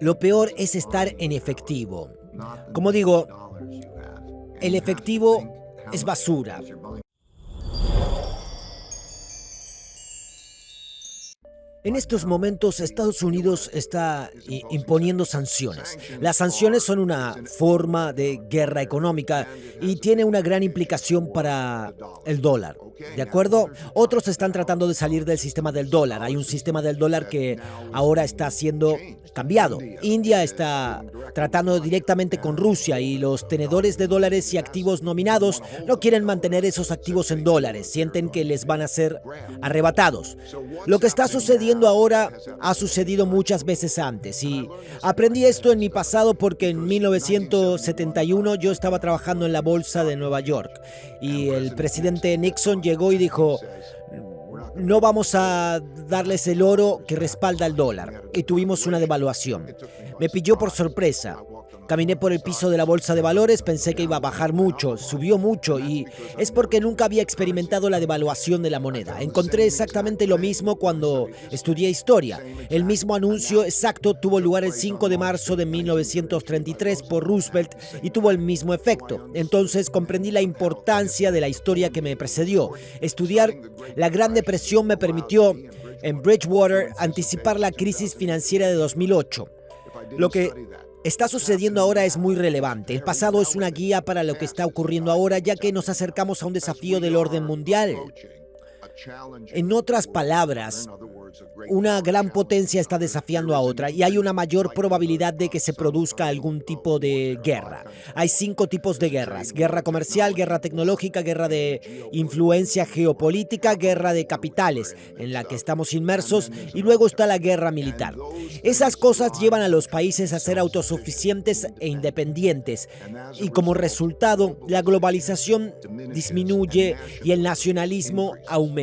Lo peor es estar en efectivo. Como digo, el efectivo es basura. En estos momentos, Estados Unidos está imponiendo sanciones. Las sanciones son una forma de guerra económica y tiene una gran implicación para el dólar. ¿De acuerdo? Otros están tratando de salir del sistema del dólar. Hay un sistema del dólar que ahora está siendo cambiado. India está tratando directamente con Rusia y los tenedores de dólares y activos nominados no quieren mantener esos activos en dólares. Sienten que les van a ser arrebatados. Lo que está sucediendo ahora ha sucedido muchas veces antes y aprendí esto en mi pasado porque en 1971 yo estaba trabajando en la bolsa de Nueva York y el presidente Nixon llegó y dijo: no vamos a darles el oro que respalda el dólar. Y tuvimos una devaluación. Me pilló por sorpresa. Caminé por el piso de la bolsa de valores, pensé que iba a bajar mucho, subió mucho y es porque nunca había experimentado la devaluación de la moneda. Encontré exactamente lo mismo cuando estudié historia. El mismo anuncio exacto tuvo lugar el 5 de marzo de 1933 por Roosevelt y tuvo el mismo efecto. Entonces comprendí la importancia de la historia que me precedió. Estudiar la Gran Depresión me permitió, en Bridgewater, anticipar la crisis financiera de 2008. Lo que está sucediendo ahora es muy relevante. El pasado es una guía para lo que está ocurriendo ahora, ya que nos acercamos a un desafío del orden mundial. En otras palabras, una gran potencia está desafiando a otra y hay una mayor probabilidad de que se produzca algún tipo de guerra. Hay 5 tipos de guerras: guerra comercial, guerra tecnológica, guerra de influencia geopolítica, guerra de capitales, en la que estamos inmersos, y luego está la guerra militar. Esas cosas llevan a los países a ser autosuficientes e independientes y como resultado la globalización disminuye y el nacionalismo aumenta.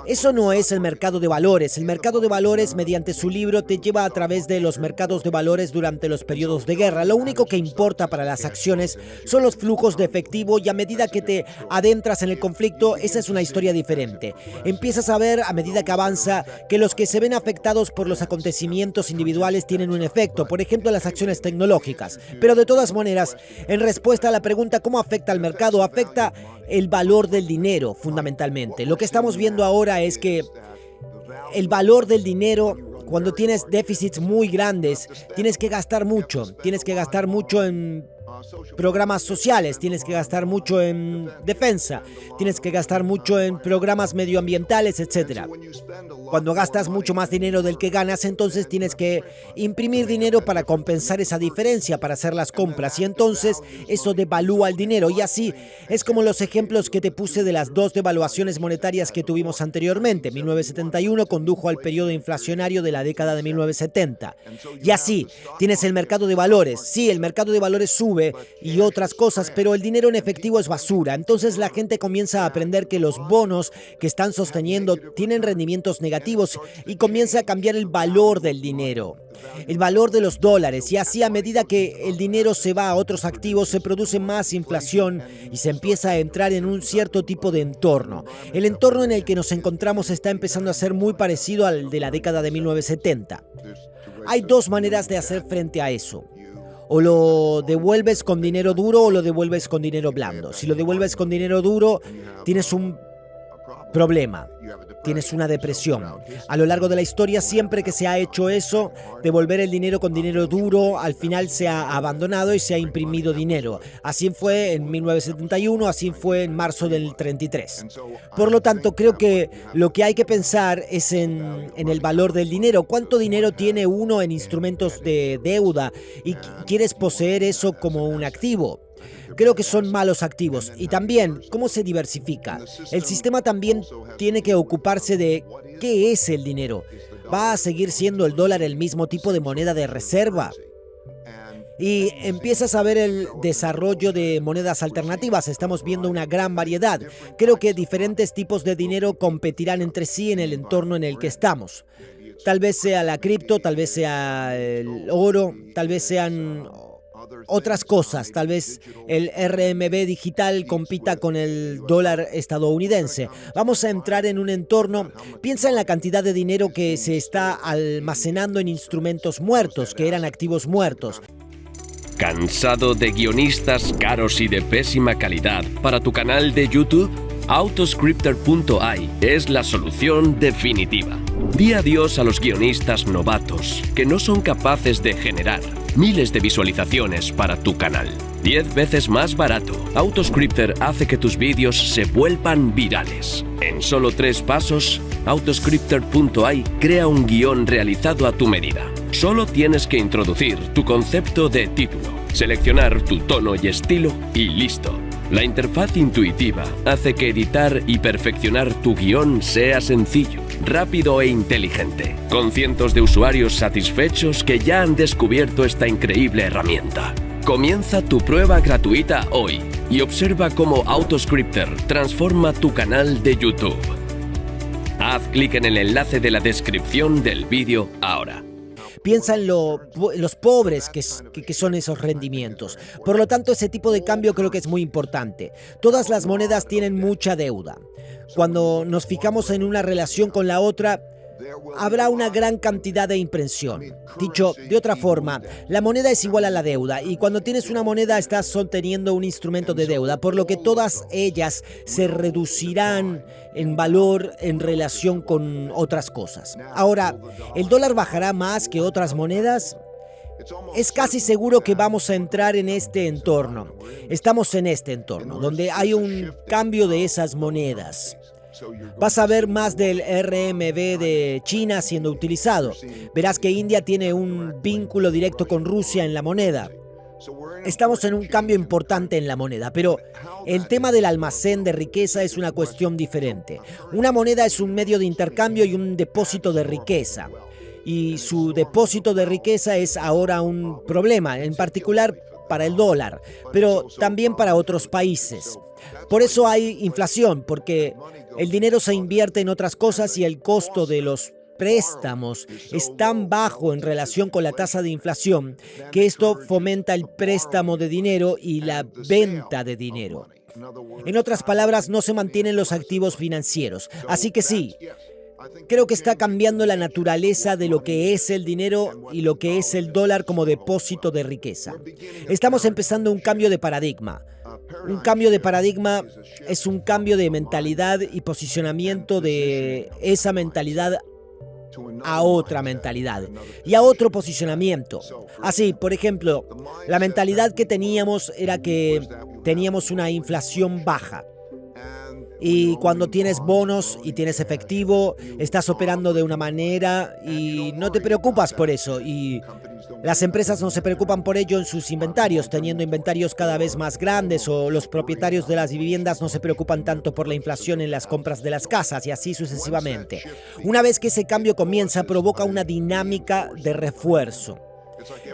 Eso no es el mercado de valores. El mercado de valores, mediante su libro, te lleva a través de los mercados de valores durante los periodos de guerra. Lo único que importa para las acciones son los flujos de efectivo y a medida que te adentras en el conflicto, esa es una historia diferente. Empiezas a ver, a medida que avanza, que los que se ven afectados por los acontecimientos individuales tienen un efecto, por ejemplo, las acciones tecnológicas. Pero de todas maneras, en respuesta a la pregunta ¿cómo afecta al mercado? Afecta el valor del dinero, fundamentalmente. Lo que estamos viendo ahora es que el valor del dinero, cuando tienes déficits muy grandes, tienes que gastar mucho en programas sociales, tienes que gastar mucho en defensa, tienes que gastar mucho en programas medioambientales, etc. Cuando gastas mucho más dinero del que ganas, entonces tienes que imprimir dinero para compensar esa diferencia, para hacer las compras, y entonces eso devalúa el dinero. Y así es como los ejemplos que te puse de las 2 devaluaciones monetarias que tuvimos anteriormente. 1971 condujo al periodo inflacionario de la década de 1970. Y así tienes el mercado de valores. Sí, el mercado de valores sube y otras cosas, pero el dinero en efectivo es basura. Entonces la gente comienza a aprender que los bonos que están sosteniendo tienen rendimientos negativos y comienza a cambiar el valor del dinero, el valor de los dólares, y así a medida que el dinero se va a otros activos se produce más inflación y se empieza a entrar en un cierto tipo de entorno. El entorno en el que nos encontramos está empezando a ser muy parecido al de la década de 1970. Hay 2 maneras de hacer frente a eso. O lo devuelves con dinero duro o lo devuelves con dinero blando. Si lo devuelves con dinero duro, tienes un problema, tienes una depresión. A lo largo de la historia, siempre que se ha hecho eso, devolver el dinero con dinero duro, al final se ha abandonado y se ha imprimido dinero. Así fue en 1971, así fue en marzo del 33. Por lo tanto, creo que lo que hay que pensar es en el valor del dinero. ¿Cuánto dinero tiene uno en instrumentos de deuda? ¿Y quieres poseer eso como un activo? Creo que son malos activos. Y también, ¿cómo se diversifica? El sistema también tiene que ocuparse de ¿qué es el dinero? ¿Va a seguir siendo el dólar el mismo tipo de moneda de reserva? Y empiezas a ver el desarrollo de monedas alternativas. Estamos viendo una gran variedad. Creo que diferentes tipos de dinero competirán entre sí en el entorno en el que estamos. Tal vez sea la cripto, tal vez sea el oro, tal vez sean otras cosas. Tal vez el RMB digital compita con el dólar estadounidense. Vamos a entrar en un entorno, piensa en la cantidad de dinero que se está almacenando en instrumentos muertos, que eran activos muertos. ¿Cansado de guionistas caros y de pésima calidad para tu canal de YouTube? Autoscripter.ai es la solución definitiva. Di adiós a los guionistas novatos que no son capaces de generar miles de visualizaciones para tu canal. 10 veces más barato. Autoscripter hace que tus vídeos se vuelvan virales. En solo 3 pasos, Autoscripter.ai crea un guión realizado a tu medida. Solo tienes que introducir tu concepto de título, seleccionar tu tono y estilo y listo. La interfaz intuitiva hace que editar y perfeccionar tu guión sea sencillo, rápido e inteligente, con cientos de usuarios satisfechos que ya han descubierto esta increíble herramienta. Comienza tu prueba gratuita hoy y observa cómo Autoscripter transforma tu canal de YouTube. Haz clic en el enlace de la descripción del vídeo ahora. Piensa en los pobres que son esos rendimientos. Por lo tanto, ese tipo de cambio creo que es muy importante. Todas las monedas tienen mucha deuda. Cuando nos fijamos en una relación con la otra, habrá una gran cantidad de impresión. Dicho de otra forma, la moneda es igual a la deuda y cuando tienes una moneda estás sosteniendo un instrumento de deuda, por lo que todas ellas se reducirán en valor en relación con otras cosas. Ahora, ¿el dólar bajará más que otras monedas? Es casi seguro que vamos a entrar en este entorno. Estamos en este entorno, donde hay un cambio de esas monedas. Vas a ver más del RMB de China siendo utilizado. Verás que India tiene un vínculo directo con Rusia en la moneda. Estamos en un cambio importante en la moneda, pero el tema del almacén de riqueza es una cuestión diferente. Una moneda es un medio de intercambio y un depósito de riqueza. Y su depósito de riqueza es ahora un problema, en particular para el dólar, pero también para otros países. Por eso hay inflación, porque el dinero se invierte en otras cosas y el costo de los préstamos es tan bajo en relación con la tasa de inflación que esto fomenta el préstamo de dinero y la venta de dinero. En otras palabras, no se mantienen los activos financieros. Así que sí, creo que está cambiando la naturaleza de lo que es el dinero y lo que es el dólar como depósito de riqueza. Estamos empezando un cambio de paradigma. Un cambio de paradigma es un cambio de mentalidad y posicionamiento de esa mentalidad a otra mentalidad y a otro posicionamiento. Así, por ejemplo, la mentalidad que teníamos era que teníamos una inflación baja. Y cuando tienes bonos y tienes efectivo, estás operando de una manera y no te preocupas por eso. Y las empresas no se preocupan por ello en sus inventarios, teniendo inventarios cada vez más grandes, o los propietarios de las viviendas no se preocupan tanto por la inflación en las compras de las casas y así sucesivamente. Una vez que ese cambio comienza, provoca una dinámica de refuerzo.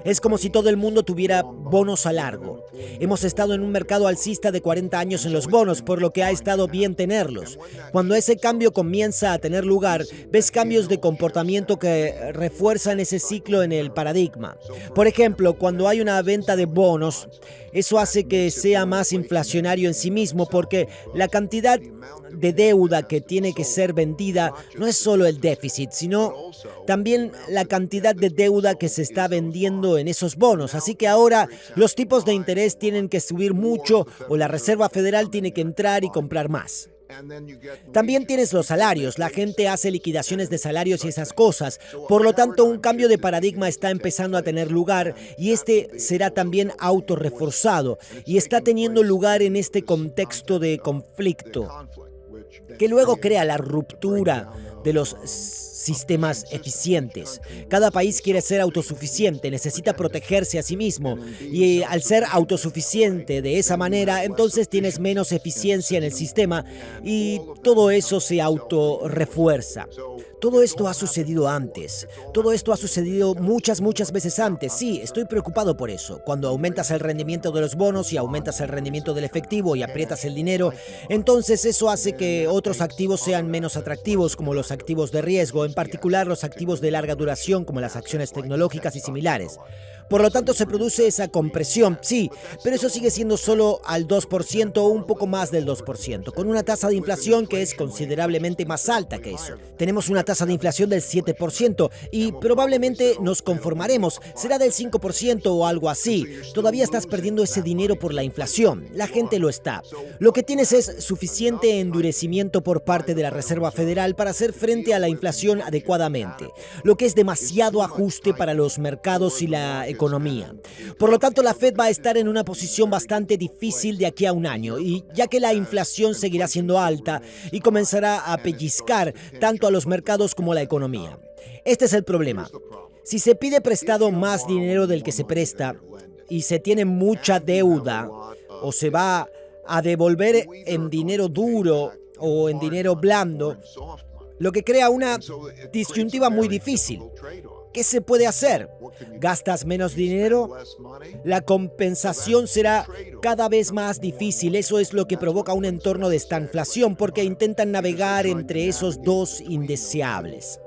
Es como si todo el mundo tuviera bonos a largo. Hemos estado en un mercado alcista de 40 años en los bonos, por lo que ha estado bien tenerlos. Cuando ese cambio comienza a tener lugar, ves cambios de comportamiento que refuerzan ese ciclo en el paradigma. Por ejemplo, cuando hay una venta de bonos, eso hace que sea más inflacionario en sí mismo, porque la cantidad de deuda que tiene que ser vendida no es solo el déficit, sino también la cantidad de deuda que se está vendiendo en esos bonos. Así que ahora los tipos de interés tienen que subir mucho o la Reserva Federal tiene que entrar y comprar más. También tienes los salarios, la gente hace liquidaciones de salarios y esas cosas. Por lo tanto, un cambio de paradigma está empezando a tener lugar y este será también autorreforzado y está teniendo lugar en este contexto de conflicto que luego crea la ruptura de los sistemas eficientes. Cada país quiere ser autosuficiente, necesita protegerse a sí mismo y al ser autosuficiente de esa manera, entonces tienes menos eficiencia en el sistema y todo eso se autorrefuerza. Todo esto ha sucedido antes. Todo esto ha sucedido muchas veces antes. Sí, estoy preocupado por eso. Cuando aumentas el rendimiento de los bonos y aumentas el rendimiento del efectivo y aprietas el dinero, entonces eso hace que otros activos sean menos atractivos, como los activos de riesgo, en particular los activos de larga duración, como las acciones tecnológicas y similares. Por lo tanto, se produce esa compresión, sí, pero eso sigue siendo solo al 2% o un poco más del 2%, con una tasa de inflación que es considerablemente más alta que eso. Tenemos una tasa de inflación del 7% y probablemente nos conformaremos, será del 5% o algo así. Todavía estás perdiendo ese dinero por la inflación, la gente lo está. Lo que tienes es suficiente endurecimiento por parte de la Reserva Federal para hacer frente a la inflación adecuadamente, lo que es demasiado ajuste para los mercados y la economía. Por lo tanto, la Fed va a estar en una posición bastante difícil de aquí a un año, y ya que la inflación seguirá siendo alta y comenzará a pellizcar tanto a los mercados como a la economía. Este es el problema. Si se pide prestado más dinero del que se presta y se tiene mucha deuda o se va a devolver en dinero duro o en dinero blando, lo que crea una disyuntiva muy difícil. ¿Qué se puede hacer? ¿Gastas menos dinero? La compensación será cada vez más difícil. Eso es lo que provoca un entorno de estanflación, porque intentan navegar entre esos dos indeseables.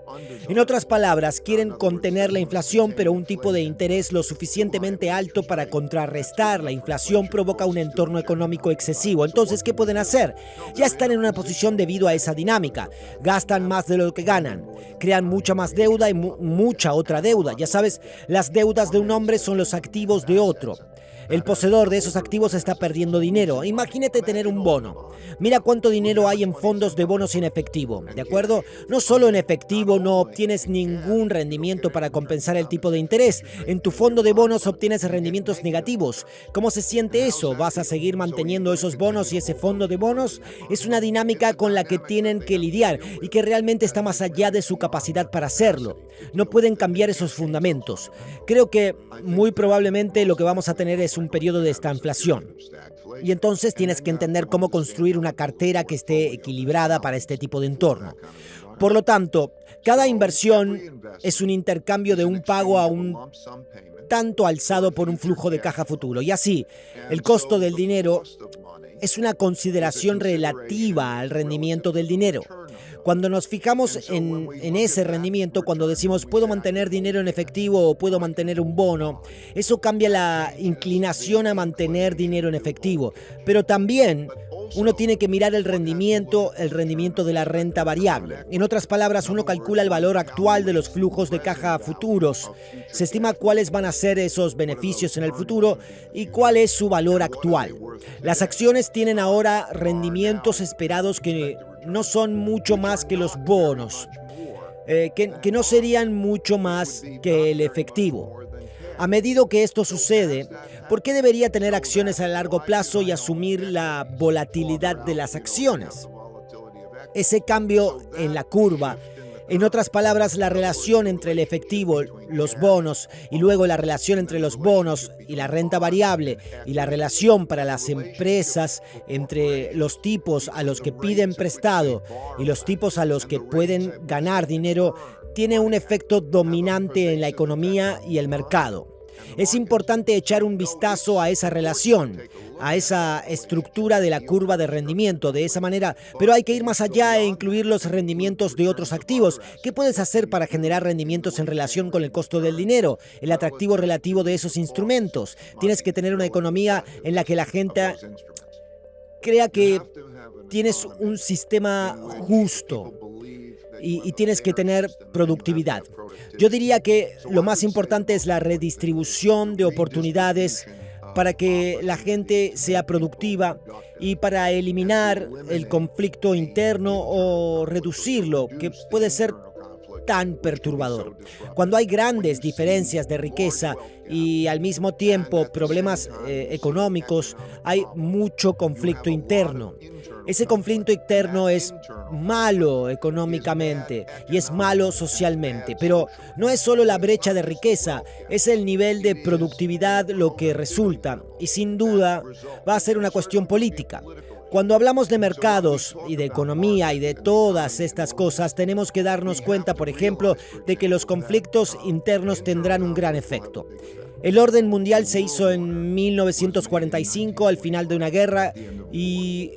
En otras palabras, quieren contener la inflación, pero un tipo de interés lo suficientemente alto para contrarrestar la inflación provoca un entorno económico excesivo. Entonces, ¿qué pueden hacer? Ya están en una posición debido a esa dinámica. Gastan más de lo que ganan. Crean mucha más deuda y mucha otra deuda. Ya sabes, las deudas de un hombre son los activos de otro. El poseedor de esos activos está perdiendo dinero. Imagínate tener un bono. Mira cuánto dinero hay en fondos de bonos en efectivo, ¿de acuerdo? No solo en efectivo no obtienes ningún rendimiento para compensar el tipo de interés. En tu fondo de bonos obtienes rendimientos negativos. ¿Cómo se siente eso? ¿Vas a seguir manteniendo esos bonos y ese fondo de bonos? Es una dinámica con la que tienen que lidiar y que realmente está más allá de su capacidad para hacerlo. No pueden cambiar esos fundamentos. Creo que muy probablemente lo que vamos a tener es un periodo de estanflación. Y entonces tienes que entender cómo construir una cartera que esté equilibrada para este tipo de entorno. Por lo tanto, cada inversión es un intercambio de un pago a un tanto alzado por un flujo de caja futuro. Y así, el costo del dinero es una consideración relativa al rendimiento del dinero. Cuando nos fijamos en ese rendimiento, cuando decimos puedo mantener dinero en efectivo o puedo mantener un bono, eso cambia la inclinación a mantener dinero en efectivo. Pero también uno tiene que mirar el rendimiento de la renta variable. En otras palabras, uno calcula el valor actual de los flujos de caja futuros. Se estima cuáles van a ser esos beneficios en el futuro y cuál es su valor actual. Las acciones tienen ahora rendimientos esperados que no son mucho más que los bonos, que no serían mucho más que el efectivo. A medida que esto sucede, ¿por qué debería tener acciones a largo plazo y asumir la volatilidad de las acciones? Ese cambio en la curva, en otras palabras, la relación entre el efectivo, los bonos, y luego la relación entre los bonos y la renta variable, y la relación para las empresas entre los tipos a los que piden prestado y los tipos a los que pueden ganar dinero, tiene un efecto dominante en la economía y el mercado. Es importante echar un vistazo a esa relación, a esa estructura de la curva de rendimiento de esa manera, pero hay que ir más allá e incluir los rendimientos de otros activos. ¿Qué puedes hacer para generar rendimientos en relación con el costo del dinero, el atractivo relativo de esos instrumentos? Tienes que tener una economía en la que la gente crea que tienes un sistema justo. Y tienes que tener productividad. Yo diría que lo más importante es la redistribución de oportunidades para que la gente sea productiva y para eliminar el conflicto interno o reducirlo, que puede ser tan perturbador. Cuando hay grandes diferencias de riqueza y al mismo tiempo problemas económicos, hay mucho conflicto interno. Ese conflicto interno es malo económicamente y es malo socialmente, pero no es solo la brecha de riqueza, es el nivel de productividad lo que resulta, y sin duda va a ser una cuestión política. Cuando hablamos de mercados y de economía y de todas estas cosas, tenemos que darnos cuenta, por ejemplo, de que los conflictos internos tendrán un gran efecto. El orden mundial se hizo en 1945, al final de una guerra, y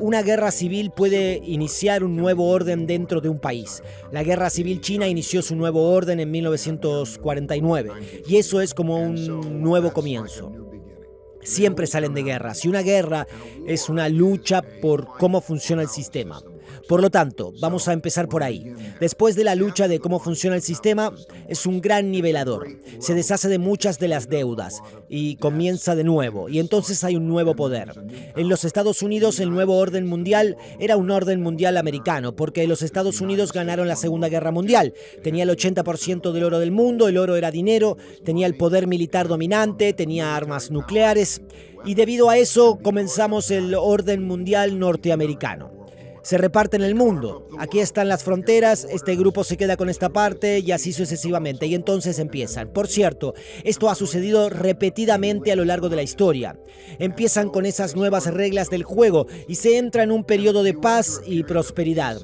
una guerra civil puede iniciar un nuevo orden dentro de un país. La guerra civil china inició su nuevo orden en 1949 y eso es como un nuevo comienzo. Siempre salen de guerra. Si una guerra es una lucha por cómo funciona el sistema. Por lo tanto, vamos a empezar por ahí. Después de la lucha de cómo funciona el sistema, es un gran nivelador. Se deshace de muchas de las deudas y comienza de nuevo. Y entonces hay un nuevo poder. En los Estados Unidos, el nuevo orden mundial era un orden mundial americano, porque los Estados Unidos ganaron la Segunda Guerra Mundial. Tenía el 80% del oro del mundo, el oro era dinero, tenía el poder militar dominante, tenía armas nucleares. Y debido a eso, comenzamos el orden mundial norteamericano. Se reparten el mundo. Aquí están las fronteras, este grupo se queda con esta parte y así sucesivamente. Y entonces empiezan. Por cierto, esto ha sucedido repetidamente a lo largo de la historia. Empiezan con esas nuevas reglas del juego y se entra en un periodo de paz y prosperidad.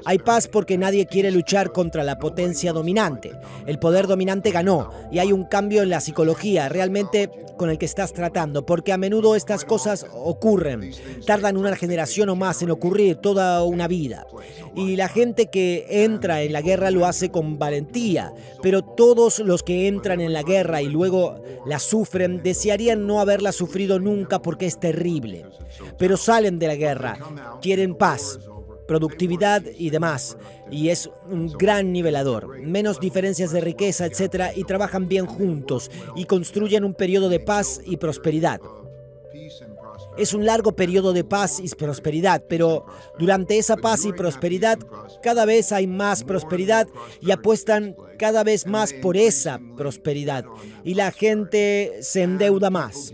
Hay paz porque nadie quiere luchar contra la potencia dominante. El poder dominante ganó y hay un cambio en la psicología realmente con el que estás tratando, porque a menudo estas cosas ocurren. Tardan una generación o más en ocurrir, toda una vida. Y la gente que entra en la guerra lo hace con valentía, pero todos los que entran en la guerra y luego la sufren desearían no haberla sufrido nunca porque es terrible. Pero salen de la guerra, quieren paz, productividad y demás, y es un gran nivelador, menos diferencias de riqueza, etc., y trabajan bien juntos y construyen un periodo de paz y prosperidad. Es un largo periodo de paz y prosperidad, pero durante esa paz y prosperidad cada vez hay más prosperidad y apuestan cada vez más por esa prosperidad y la gente se endeuda más.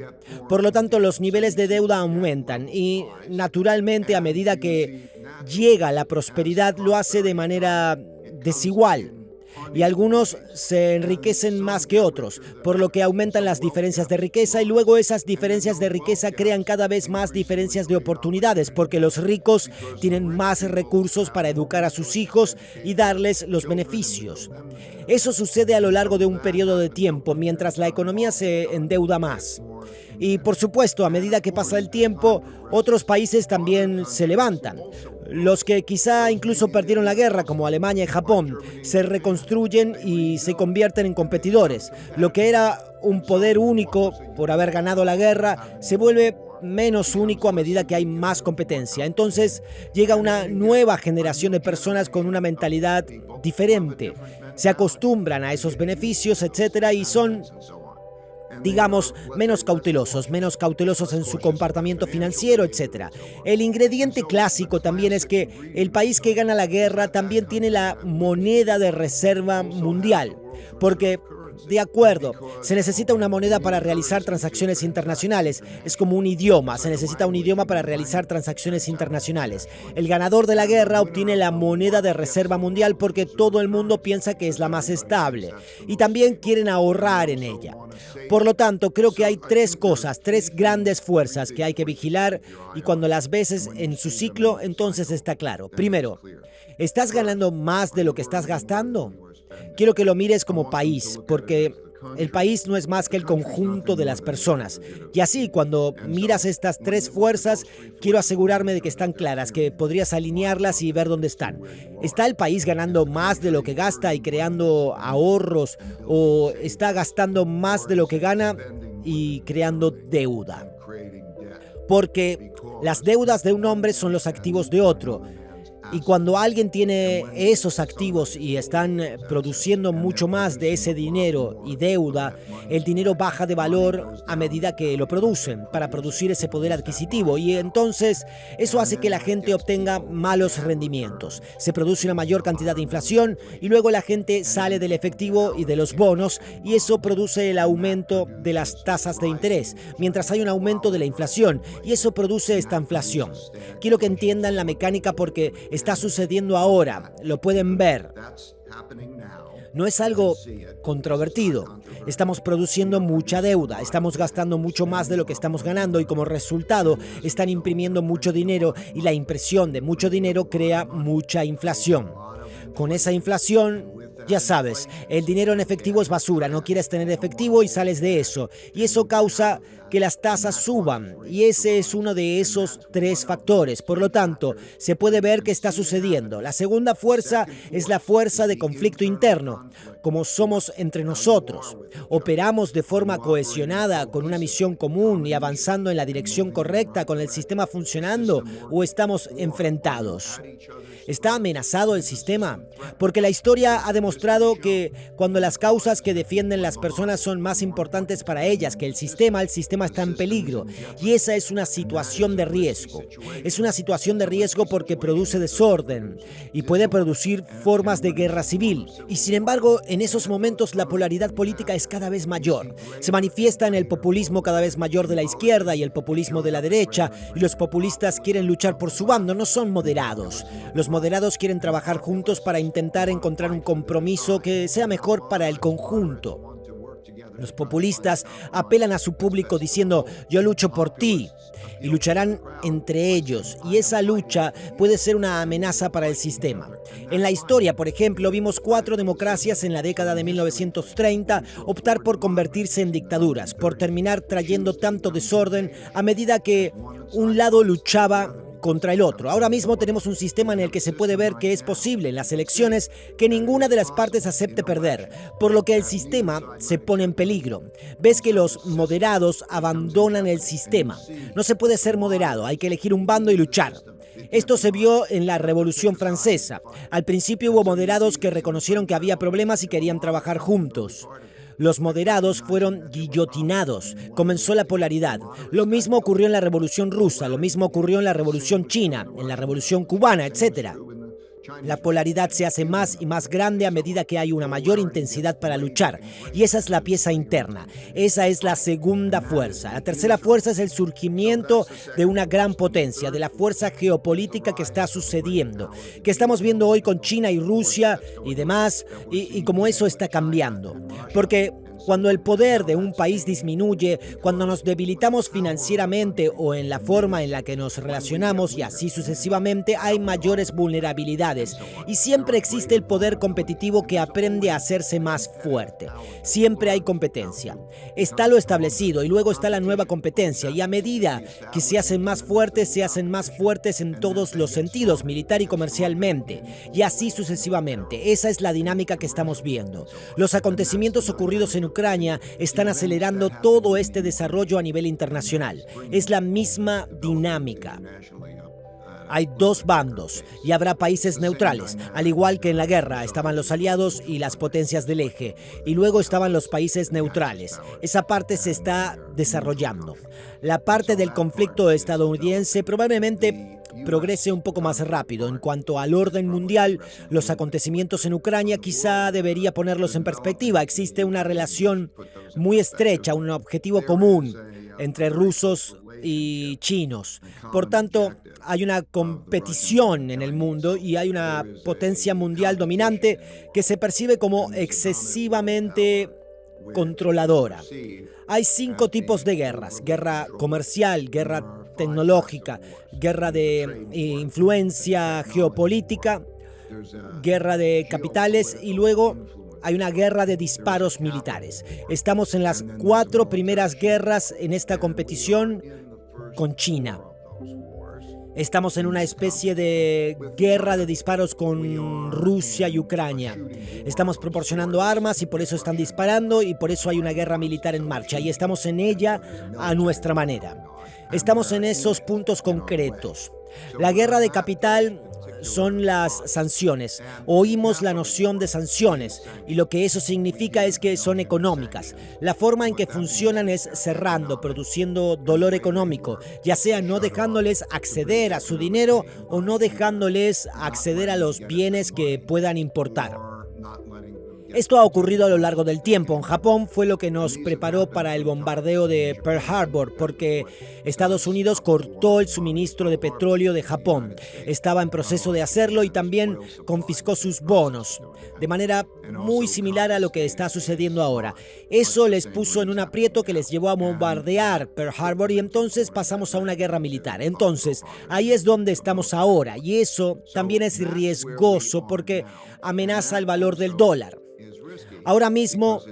Por lo tanto, los niveles de deuda aumentan y naturalmente a medida que llega la prosperidad lo hace de manera desigual. Y algunos se enriquecen más que otros, por lo que aumentan las diferencias de riqueza y luego esas diferencias de riqueza crean cada vez más diferencias de oportunidades, porque los ricos tienen más recursos para educar a sus hijos y darles los beneficios. Eso sucede a lo largo de un periodo de tiempo, mientras la economía se endeuda más. Y por supuesto, a medida que pasa el tiempo, otros países también se levantan. Los que quizá incluso perdieron la guerra, como Alemania y Japón, se reconstruyen y se convierten en competidores. Lo que era un poder único por haber ganado la guerra se vuelve menos único a medida que hay más competencia. Entonces llega una nueva generación de personas con una mentalidad diferente. Se acostumbran a esos beneficios, etcétera, y son, digamos, menos cautelosos en su comportamiento financiero, etc. El ingrediente clásico también es que el país que gana la guerra también tiene la moneda de reserva mundial, porque de acuerdo, se necesita una moneda para realizar transacciones internacionales. Es como un idioma, se necesita un idioma para realizar transacciones internacionales. El ganador de la guerra obtiene la moneda de reserva mundial porque todo el mundo piensa que es la más estable y también quieren ahorrar en ella. Por lo tanto, creo que hay tres grandes fuerzas que hay que vigilar y cuando las ves en su ciclo, entonces está claro. Primero, ¿estás ganando más de lo que estás gastando? Quiero que lo mires como país, porque el país no es más que el conjunto de las personas. Y así, cuando miras estas tres fuerzas, quiero asegurarme de que están claras, que podrías alinearlas y ver dónde están. ¿Está el país ganando más de lo que gasta y creando ahorros? ¿O está gastando más de lo que gana y creando deuda? Porque las deudas de un hombre son los activos de otro. Y cuando alguien tiene esos activos y están produciendo mucho más de ese dinero y deuda, el dinero baja de valor a medida que lo producen para producir ese poder adquisitivo. Y entonces eso hace que la gente obtenga malos rendimientos. Se produce una mayor cantidad de inflación y luego la gente sale del efectivo y de los bonos y eso produce el aumento de las tasas de interés, mientras hay un aumento de la inflación y eso produce esta inflación. Quiero que entiendan la mecánica porque está sucediendo ahora, lo pueden ver. No es algo controvertido. Estamos produciendo mucha deuda, estamos gastando mucho más de lo que estamos ganando y como resultado están imprimiendo mucho dinero y la impresión de mucho dinero crea mucha inflación. Con esa inflación, ya sabes, el dinero en efectivo es basura, no quieres tener efectivo y sales de eso. Y eso causa que las tasas suban, y ese es uno de esos tres factores. Por lo tanto, se puede ver qué está sucediendo. La segunda fuerza es la fuerza de conflicto interno, como somos entre nosotros. Operamos de forma cohesionada, con una misión común y avanzando en la dirección correcta, con el sistema funcionando, o estamos enfrentados. ¿Está amenazado el sistema? Porque la historia ha demostrado que cuando las causas que defienden las personas son más importantes para ellas que el sistema está en peligro. Y esa es una situación de riesgo. Es una situación de riesgo porque produce desorden y puede producir formas de guerra civil. Y sin embargo, en esos momentos la polaridad política es cada vez mayor. Se manifiesta en el populismo cada vez mayor de la izquierda y el populismo de la derecha, y los populistas quieren luchar por su bando, no son moderados. Los moderados quieren trabajar juntos para intentar encontrar un compromiso que sea mejor para el conjunto. Los populistas apelan a su público diciendo: yo lucho por ti, y lucharán entre ellos, y esa lucha puede ser una amenaza para el sistema. En la historia, por ejemplo, vimos 4 democracias en la década de 1930 optar por convertirse en dictaduras, por terminar trayendo tanto desorden a medida que un lado luchaba contra el otro. Ahora mismo tenemos un sistema en el que se puede ver que es posible en las elecciones que ninguna de las partes acepte perder, por lo que el sistema se pone en peligro. Ves que los moderados abandonan el sistema. No se puede ser moderado, hay que elegir un bando y luchar. Esto se vio en la Revolución Francesa. Al principio hubo moderados que reconocieron que había problemas y querían trabajar juntos. Los moderados fueron guillotinados. Comenzó la polaridad. Lo mismo ocurrió en la Revolución Rusa, lo mismo ocurrió en la Revolución China, en la Revolución Cubana, etc. La polaridad se hace más y más grande a medida que hay una mayor intensidad para luchar. Y esa es la pieza interna. Esa es la segunda fuerza. La tercera fuerza es el surgimiento de una gran potencia, de la fuerza geopolítica que está sucediendo, que estamos viendo hoy con China y Rusia y demás, y cómo eso está cambiando. Porque cuando el poder de un país disminuye, cuando nos debilitamos financieramente o en la forma en la que nos relacionamos y así sucesivamente, hay mayores vulnerabilidades. Y siempre existe el poder competitivo que aprende a hacerse más fuerte. Siempre hay competencia. Está lo establecido y luego está la nueva competencia. Y a medida que se hacen más fuertes en todos los sentidos, militar y comercialmente. Y así sucesivamente. Esa es la dinámica que estamos viendo. Los acontecimientos ocurridos en Ucrania están acelerando todo este desarrollo a nivel internacional. Es la misma dinámica. Hay 2 bandos y habrá países neutrales. Al igual que en la guerra, estaban los aliados y las potencias del eje. Y luego estaban los países neutrales. Esa parte se está desarrollando. La parte del conflicto estadounidense probablemente progrese un poco más rápido. En cuanto al orden mundial, los acontecimientos en Ucrania quizá debería ponerlos en perspectiva. Existe una relación muy estrecha, un objetivo común entre rusos y chinos. Por tanto, hay una competición en el mundo y hay una potencia mundial dominante que se percibe como excesivamente controladora. Hay 5 tipos de guerras: guerra comercial, guerra tecnológica, guerra de influencia geopolítica, guerra de capitales y luego hay una guerra de disparos militares. Estamos en las 4 primeras guerras en esta competición con China. Estamos en una especie de guerra de disparos con Rusia y Ucrania. Estamos proporcionando armas y por eso están disparando y por eso hay una guerra militar en marcha y estamos en ella a nuestra manera. Estamos en esos puntos concretos. La guerra de capital son las sanciones. Oímos la noción de sanciones y lo que eso significa es que son económicas. La forma en que funcionan es cerrando, produciendo dolor económico, ya sea no dejándoles acceder a su dinero o no dejándoles acceder a los bienes que puedan importar. Esto ha ocurrido a lo largo del tiempo. En Japón fue lo que nos preparó para el bombardeo de Pearl Harbor, porque Estados Unidos cortó el suministro de petróleo de Japón. Estaba en proceso de hacerlo y también confiscó sus bonos, de manera muy similar a lo que está sucediendo ahora. Eso les puso en un aprieto que les llevó a bombardear Pearl Harbor y entonces pasamos a una guerra militar. Entonces, ahí es donde estamos ahora y eso también es riesgoso porque amenaza el valor del dólar. Ahora mismo,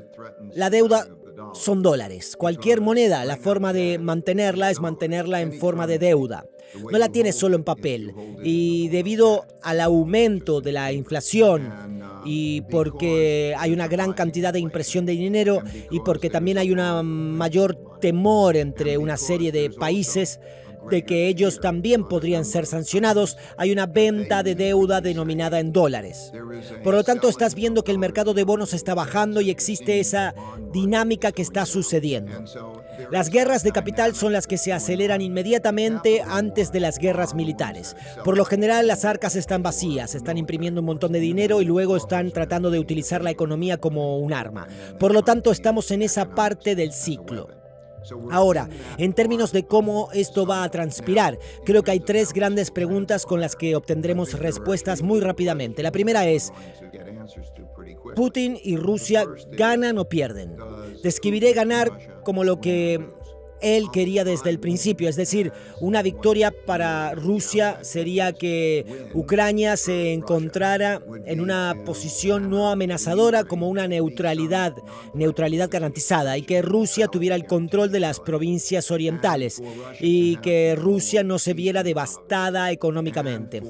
la deuda son dólares. Cualquier moneda, la forma de mantenerla es mantenerla en forma de deuda. No la tienes solo en papel. Y debido al aumento de la inflación y porque hay una gran cantidad de impresión de dinero y porque también hay una mayor temor entre una serie de países de que ellos también podrían ser sancionados, hay una venta de deuda denominada en dólares. Por lo tanto, estás viendo que el mercado de bonos está bajando y existe esa dinámica que está sucediendo. Las guerras de capital son las que se aceleran inmediatamente antes de las guerras militares. Por lo general, las arcas están vacías, están imprimiendo un montón de dinero y luego están tratando de utilizar la economía como un arma. Por lo tanto, estamos en esa parte del ciclo. Ahora, en términos de cómo esto va a transpirar, creo que hay tres grandes preguntas con las que obtendremos respuestas muy rápidamente. La primera es, ¿Putin y Rusia ganan o pierden? Describiré ganar como lo que él quería desde el principio, es decir, una victoria para Rusia sería que Ucrania se encontrara en una posición no amenazadora como una neutralidad garantizada y que Rusia tuviera el control de las provincias orientales y que Rusia no se viera devastada económicamente.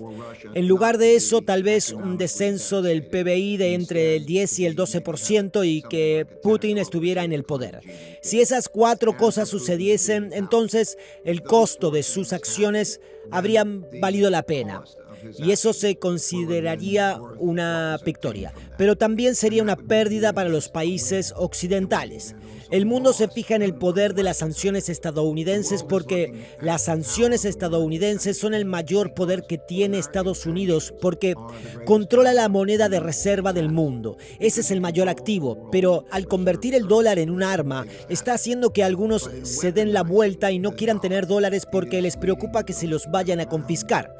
En lugar de eso, tal vez un descenso del PBI de entre el 10 y el 12% y que Putin estuviera en el poder. Si esas cuatro cosas sucediesen, entonces el costo de sus acciones habría valido la pena. Y eso se consideraría una victoria. Pero también sería una pérdida para los países occidentales. El mundo se fija en el poder de las sanciones estadounidenses porque las sanciones estadounidenses son el mayor poder que tiene Estados Unidos porque controla la moneda de reserva del mundo. Ese es el mayor activo, pero al convertir el dólar en un arma, está haciendo que algunos se den la vuelta y no quieran tener dólares porque les preocupa que se los vayan a confiscar.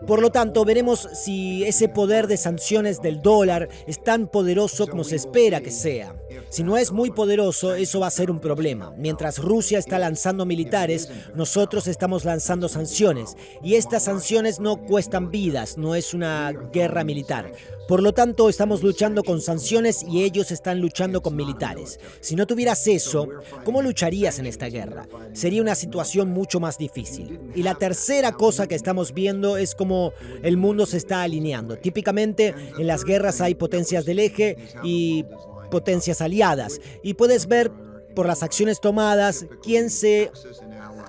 Por lo tanto, veremos si ese poder de sanciones del dólar es tan poderoso como se espera que sea. Si no es muy poderoso, eso va a ser un problema. Mientras Rusia está lanzando militares, nosotros estamos lanzando sanciones. Y estas sanciones no cuestan vidas, no es una guerra militar. Por lo tanto, estamos luchando con sanciones y ellos están luchando con militares. Si no tuvieras eso, ¿cómo lucharías en esta guerra? Sería una situación mucho más difícil. Y la tercera cosa que estamos viendo es cómo el mundo se está alineando. Típicamente, en las guerras hay potencias del eje y potencias aliadas. Y puedes ver por las acciones tomadas quién se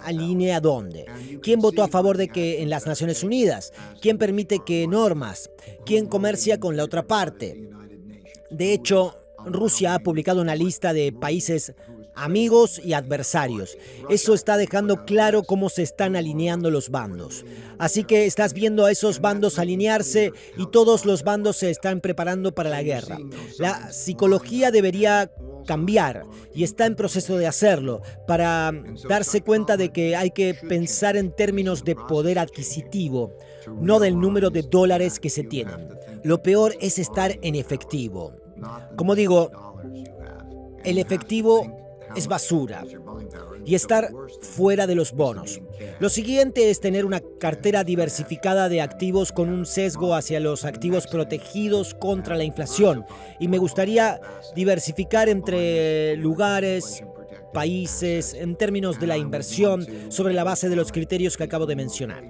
alinea dónde. ¿Quién votó a favor de que en las Naciones Unidas? ¿Quién permite que normas? ¿Quién comercia con la otra parte? De hecho, Rusia ha publicado una lista de países amigos y adversarios. Eso está dejando claro cómo se están alineando los bandos. Así que estás viendo a esos bandos alinearse y todos los bandos se están preparando para la guerra. La psicología debería cambiar y está en proceso de hacerlo para darse cuenta de que hay que pensar en términos de poder adquisitivo, no del número de dólares que se tienen. Lo peor es estar en efectivo. Como digo, el efectivo es basura y estar fuera de los bonos. Lo siguiente es tener una cartera diversificada de activos con un sesgo hacia los activos protegidos contra la inflación. Y me gustaría diversificar entre lugares, países, en términos de la inversión, sobre la base de los criterios que acabo de mencionar.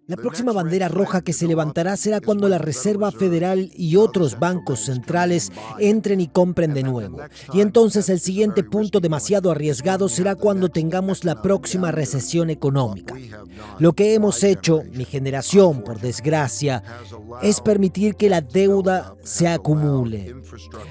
La próxima bandera roja que se levantará será cuando la Reserva Federal y otros bancos centrales entren y compren de nuevo. Y entonces el siguiente punto demasiado arriesgado será cuando tengamos la próxima recesión económica. Lo que hemos hecho, mi generación, por desgracia, es permitir que la deuda se acumule,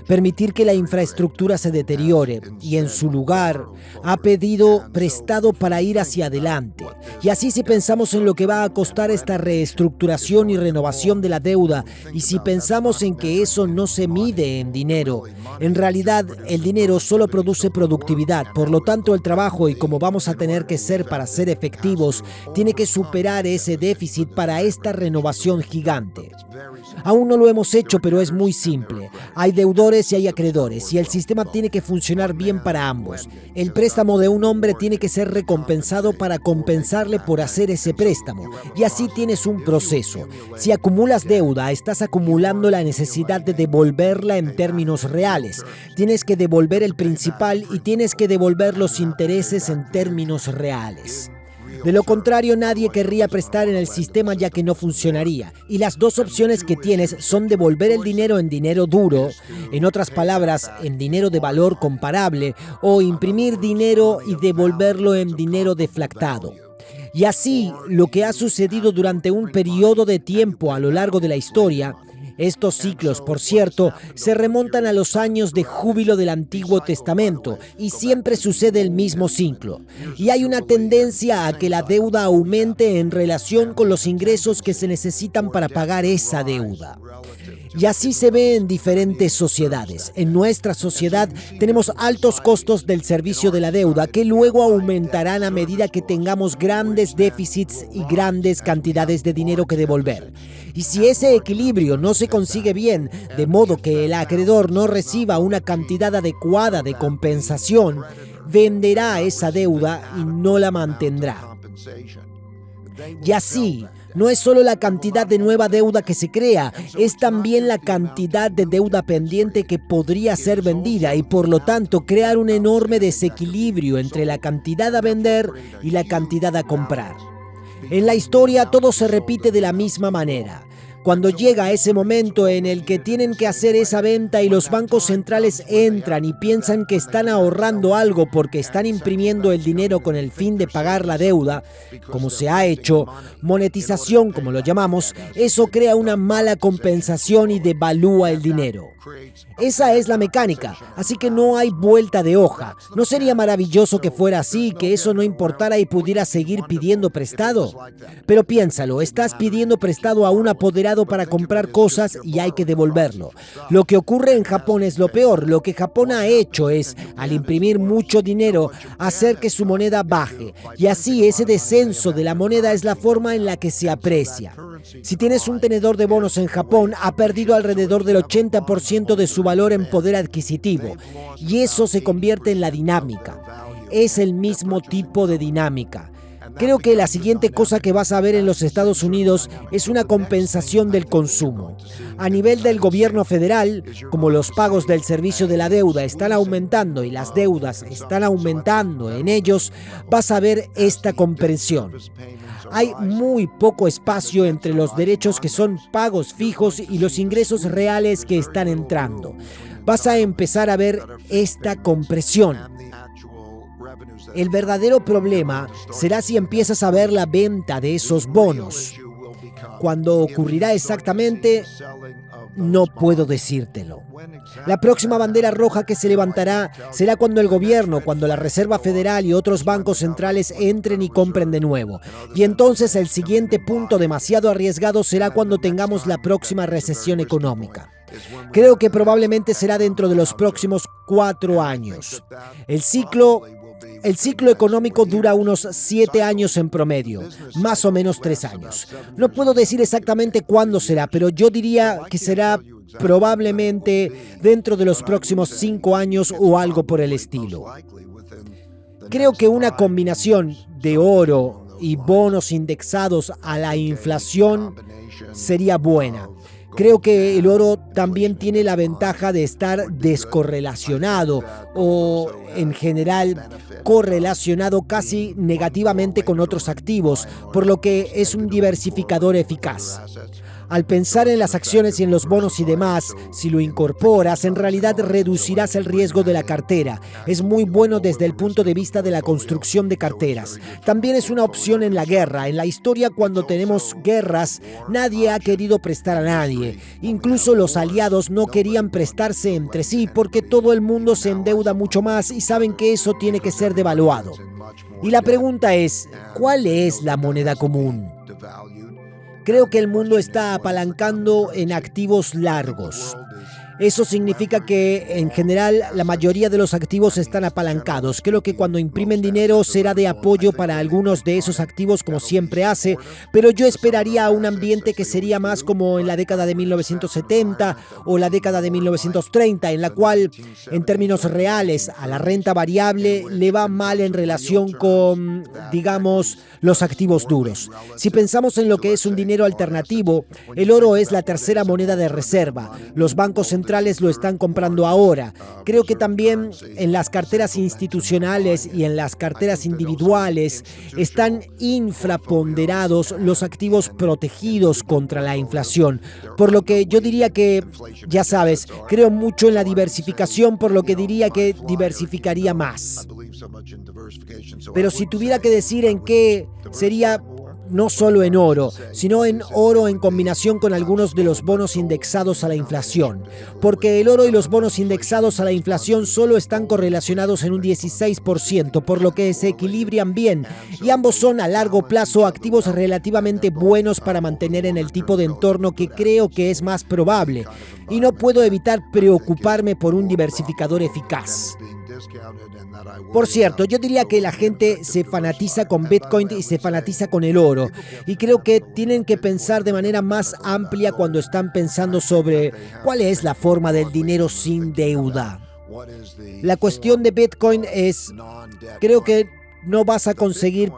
permitir que la infraestructura se deteriore y en su lugar ha pedido prestado para ir hacia adelante. Y así si pensamos en lo que va a costar esta reestructuración y renovación de la deuda y si pensamos en que eso no se mide en dinero, en realidad el dinero solo produce productividad, por lo tanto el trabajo y como vamos a tener que ser para ser efectivos, tiene que superar ese déficit para esta renovación gigante. Aún no lo hemos hecho, pero es muy simple. Hay deudores y hay acreedores, y el sistema tiene que funcionar bien para ambos. El préstamo de un hombre tiene que ser recompensado para compensarle por hacer ese préstamo, y así así tienes un proceso. Si acumulas deuda, estás acumulando la necesidad de devolverla en términos reales. Tienes que devolver el principal y tienes que devolver los intereses en términos reales. De lo contrario, nadie querría prestar en el sistema ya que no funcionaría. Y las dos opciones que tienes son devolver el dinero en dinero duro, en otras palabras, en dinero de valor comparable, o imprimir dinero y devolverlo en dinero deflactado. Y así, lo que ha sucedido durante un periodo de tiempo a lo largo de la historia. Estos ciclos, por cierto, se remontan a los años de júbilo del Antiguo Testamento y siempre sucede el mismo ciclo. Y hay una tendencia a que la deuda aumente en relación con los ingresos que se necesitan para pagar esa deuda. Y así se ve en diferentes sociedades. En nuestra sociedad tenemos altos costos del servicio de la deuda que luego aumentarán a medida que tengamos grandes déficits y grandes cantidades de dinero que devolver. Y si ese equilibrio no se consigue bien, de modo que el acreedor no reciba una cantidad adecuada de compensación, venderá esa deuda y no la mantendrá. Y así, no es solo la cantidad de nueva deuda que se crea, es también la cantidad de deuda pendiente que podría ser vendida y por lo tanto crear un enorme desequilibrio entre la cantidad a vender y la cantidad a comprar. En la historia todo se repite de la misma manera. Cuando llega ese momento en el que tienen que hacer esa venta y los bancos centrales entran y piensan que están ahorrando algo porque están imprimiendo el dinero con el fin de pagar la deuda, como se ha hecho, monetización como lo llamamos, eso crea una mala compensación y devalúa el dinero. Esa es la mecánica, así que no hay vuelta de hoja. ¿No sería maravilloso que fuera así, que eso no importara y pudieras seguir pidiendo prestado? Pero piénsalo, estás pidiendo prestado a un apoderado para comprar cosas y hay que devolverlo. Lo que ocurre en Japón es lo peor. Lo que Japón ha hecho es, al imprimir mucho dinero, hacer que su moneda baje. Y así ese descenso de la moneda es la forma en la que se aprecia. Si tienes un tenedor de bonos en Japón, ha perdido alrededor del 80% de su valor en poder adquisitivo. Y eso se convierte en la dinámica. Es el mismo tipo de dinámica. Creo que la siguiente cosa que vas a ver en los Estados Unidos es una compensación del consumo. A nivel del gobierno federal, como los pagos del servicio de la deuda están aumentando y las deudas están aumentando en ellos, vas a ver esta comprensión. Hay muy poco espacio entre los derechos que son pagos fijos y los ingresos reales que están entrando. Vas a empezar a ver esta compresión. El verdadero problema será si empiezas a ver la venta de esos bonos. Cuando ocurrirá exactamente, no puedo decírtelo. La próxima bandera roja que se levantará será cuando el gobierno, cuando la Reserva Federal y otros bancos centrales entren y compren de nuevo. Y entonces el siguiente punto demasiado arriesgado será cuando tengamos la próxima recesión económica. Creo que probablemente será dentro de los próximos 4 años. El ciclo económico dura unos 7 años en promedio, más o menos 3 años. No puedo decir exactamente cuándo será, pero yo diría que será probablemente dentro de los próximos 5 años o algo por el estilo. Creo que una combinación de oro y bonos indexados a la inflación sería buena. Creo que el oro también tiene la ventaja de estar descorrelacionado o, en general, correlacionado casi negativamente con otros activos, por lo que es un diversificador eficaz. Al pensar en las acciones y en los bonos y demás, si lo incorporas, en realidad reducirás el riesgo de la cartera. Es muy bueno desde el punto de vista de la construcción de carteras. También es una opción en la guerra. En la historia, cuando tenemos guerras, nadie ha querido prestar a nadie. Incluso los aliados no querían prestarse entre sí porque todo el mundo se endeuda mucho más y saben que eso tiene que ser devaluado. Y la pregunta es, ¿cuál es la moneda común? Creo que el mundo está apalancando en activos largos. Eso significa que, en general, la mayoría de los activos están apalancados. Creo que cuando imprimen dinero será de apoyo para algunos de esos activos, como siempre hace, pero yo esperaría un ambiente que sería más como en la década de 1970 o la década de 1930, en la cual, en términos reales, a la renta variable le va mal en relación con, digamos, los activos duros. Si pensamos en lo que es un dinero alternativo, el oro es la tercera moneda de reserva. Los bancos centrales lo están comprando ahora. Creo que también en las carteras institucionales y en las carteras individuales están infraponderados los activos protegidos contra la inflación. Por lo que yo diría que, ya sabes, creo mucho en la diversificación, por lo que diría que diversificaría más. Pero si tuviera que decir en qué, sería no solo en oro, sino en oro en combinación con algunos de los bonos indexados a la inflación. Porque el oro y los bonos indexados a la inflación solo están correlacionados en un 16%, por lo que se equilibran bien, y ambos son a largo plazo activos relativamente buenos para mantener en el tipo de entorno que creo que es más probable. Y no puedo evitar preocuparme por un diversificador eficaz. Por cierto, yo diría que la gente se fanatiza con Bitcoin y se fanatiza con el oro. Y creo que tienen que pensar de manera más amplia cuando están pensando sobre cuál es la forma del dinero sin deuda. La cuestión de Bitcoin es, creo que no vas a conseguir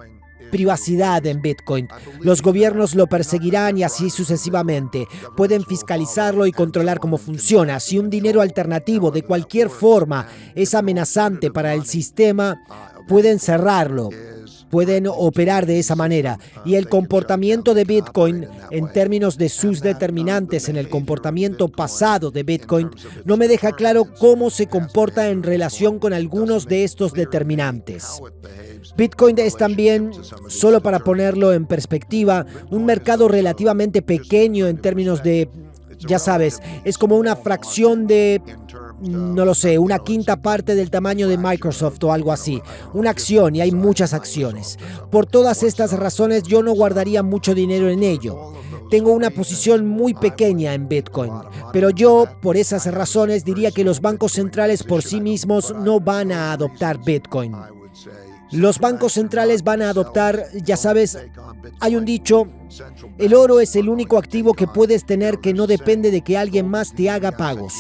privacidad en Bitcoin. Los gobiernos lo perseguirán y así sucesivamente. Pueden fiscalizarlo y controlar cómo funciona. Si un dinero alternativo de cualquier forma es amenazante para el sistema, pueden cerrarlo. Pueden operar de esa manera. Y el comportamiento de Bitcoin, en términos de sus determinantes en el comportamiento pasado de Bitcoin, no me deja claro cómo se comporta en relación con algunos de estos determinantes. Bitcoin es también, solo para ponerlo en perspectiva, un mercado relativamente pequeño en términos de, ya sabes, es como una fracción de, no lo sé, una quinta parte del tamaño de Microsoft o algo así. Una acción, y hay muchas acciones. Por todas estas razones yo no guardaría mucho dinero en ello. Tengo una posición muy pequeña en Bitcoin, pero yo, por esas razones, diría que los bancos centrales por sí mismos no van a adoptar Bitcoin. Los bancos centrales van a adoptar, ya sabes, hay un dicho, el oro es el único activo que puedes tener que no depende de que alguien más te haga pagos.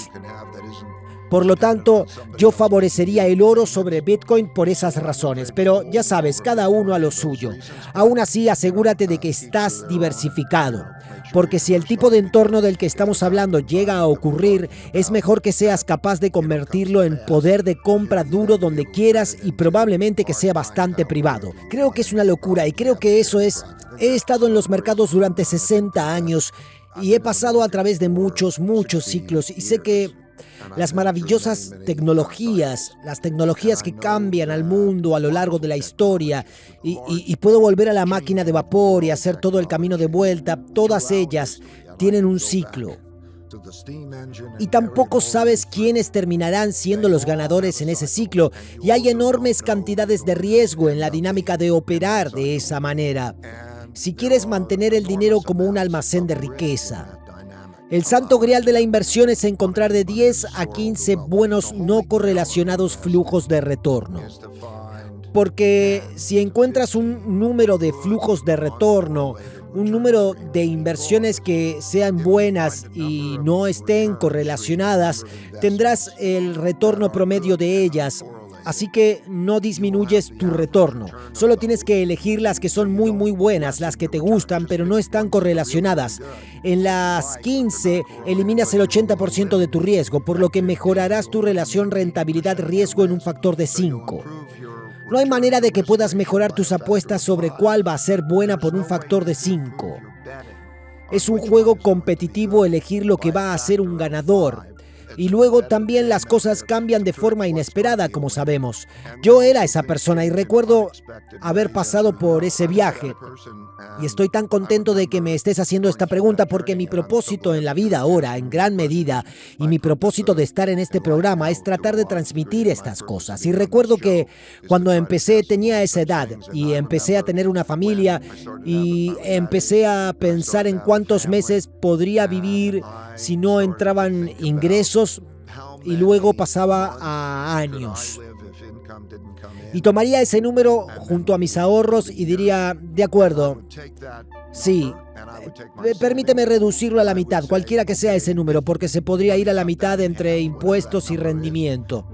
Por lo tanto, yo favorecería el oro sobre Bitcoin por esas razones, pero ya sabes, cada uno a lo suyo. Aún así, asegúrate de que estás diversificado, porque si el tipo de entorno del que estamos hablando llega a ocurrir, es mejor que seas capaz de convertirlo en poder de compra duro donde quieras y probablemente que sea bastante privado. Creo que es una locura y creo que eso es... He estado en los mercados durante 60 años y he pasado a través de muchos ciclos y sé que las maravillosas tecnologías, las tecnologías que cambian al mundo a lo largo de la historia y puedo volver a la máquina de vapor y hacer todo el camino de vuelta, todas ellas tienen un ciclo. Y tampoco sabes quiénes terminarán siendo los ganadores en ese ciclo y hay enormes cantidades de riesgo en la dinámica de operar de esa manera. Si quieres mantener el dinero como un almacén de riqueza, el santo grial de la inversión es encontrar de 10 a 15 buenos no correlacionados flujos de retorno. Porque si encuentras un número de flujos de retorno, un número de inversiones que sean buenas y no estén correlacionadas, tendrás el retorno promedio de ellas. Así que no disminuyes tu retorno. Solo tienes que elegir las que son muy buenas, las que te gustan, pero no están correlacionadas. En las 15 eliminas el 80% de tu riesgo, por lo que mejorarás tu relación rentabilidad-riesgo en un factor de 5. No hay manera de que puedas mejorar tus apuestas sobre cuál va a ser buena por un factor de 5. Es un juego competitivo elegir lo que va a ser un ganador. Y luego también las cosas cambian de forma inesperada, como sabemos. Yo era esa persona y recuerdo haber pasado por ese viaje. Y estoy tan contento de que me estés haciendo esta pregunta porque mi propósito en la vida ahora, en gran medida, y mi propósito de estar en este programa es tratar de transmitir estas cosas. Y recuerdo que cuando empecé tenía esa edad y empecé a tener una familia y empecé a pensar en cuántos meses podría vivir si no entraban ingresos meses y luego pasaba a años. Y tomaría ese número junto a mis ahorros y diría, de acuerdo, sí, permíteme reducirlo a la mitad, cualquiera que sea ese número, porque se podría ir a la mitad entre impuestos y rendimiento.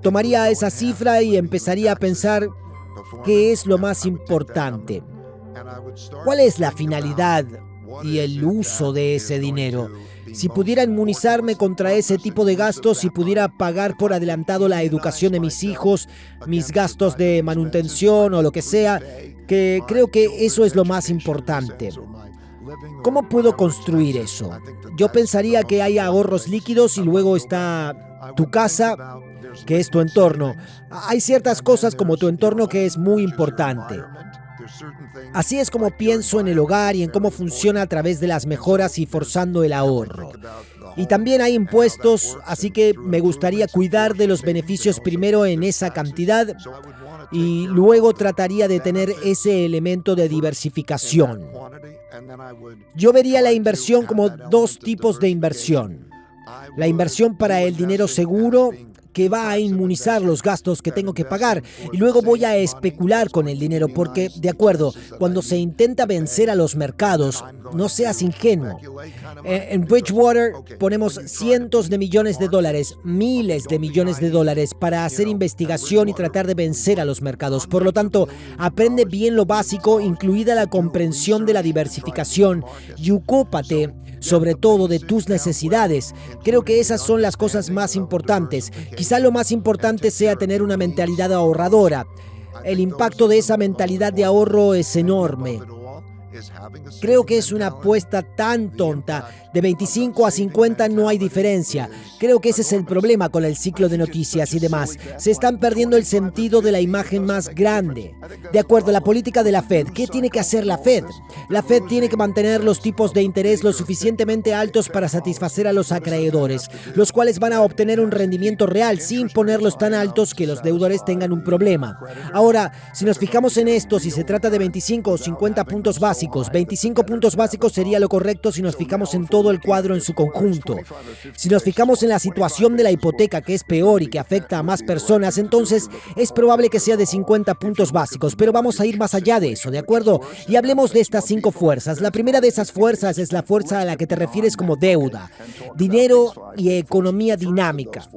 Tomaría esa cifra y empezaría a pensar qué es lo más importante. ¿Cuál es la finalidad y el uso de ese dinero? Si pudiera inmunizarme contra ese tipo de gastos, si pudiera pagar por adelantado la educación de mis hijos, mis gastos de manutención o lo que sea, que creo que eso es lo más importante. ¿Cómo puedo construir eso? Yo pensaría que hay ahorros líquidos y luego está tu casa, que es tu entorno. Hay ciertas cosas como tu entorno que es muy importante. Así es como pienso en el hogar y en cómo funciona a través de las mejoras y forzando el ahorro. Y también hay impuestos, así que me gustaría cuidar de los beneficios primero en esa cantidad y luego trataría de tener ese elemento de diversificación. Yo vería la inversión como dos tipos de inversión. La inversión para el dinero seguro, que va a inmunizar los gastos que tengo que pagar, y luego voy a especular con el dinero porque, de acuerdo, cuando se intenta vencer a los mercados, no seas ingenuo. En Bridgewater ponemos cientos de millones de dólares, miles de millones de dólares para hacer investigación y tratar de vencer a los mercados. Por lo tanto, aprende bien lo básico, incluida la comprensión de la diversificación, y ocúpate sobre todo de tus necesidades. Creo que esas son las cosas más importantes. Quizá lo más importante sea tener una mentalidad ahorradora. El impacto de esa mentalidad de ahorro es enorme. Creo que es una apuesta tan tonta. De 25 a 50 no hay diferencia. Creo que ese es el problema con el ciclo de noticias y demás. Se están perdiendo el sentido de la imagen más grande. De acuerdo a la política de la Fed, ¿qué tiene que hacer la Fed? La Fed tiene que mantener los tipos de interés lo suficientemente altos para satisfacer a los acreedores, los cuales van a obtener un rendimiento real sin ponerlos tan altos que los deudores tengan un problema. Ahora, si nos fijamos en esto, si se trata de 25 o 50 puntos básicos, 25 puntos básicos sería lo correcto si nos fijamos en todo el cuadro en su conjunto. Si nos fijamos en la situación de la hipoteca, que es peor y que afecta a más personas, entonces es probable que sea de 50 puntos básicos, pero vamos a ir más allá de eso, ¿de acuerdo? Y hablemos de estas 5 fuerzas. La primera de esas fuerzas es la fuerza a la que te refieres como deuda, dinero y economía dinámica.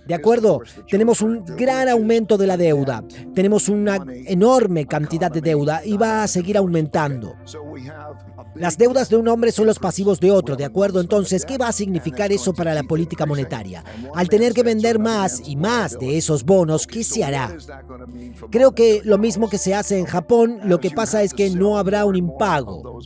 ¿De acuerdo? Tenemos un gran aumento de la deuda. Tenemos una enorme cantidad de deuda y va a seguir aumentando. Las deudas de un hombre son los pasivos de otro, ¿de acuerdo? Entonces, ¿qué va a significar eso para la política monetaria? Al tener que vender más y más de esos bonos, ¿qué se hará? Creo que lo mismo que se hace en Japón, lo que pasa es que no habrá un impago.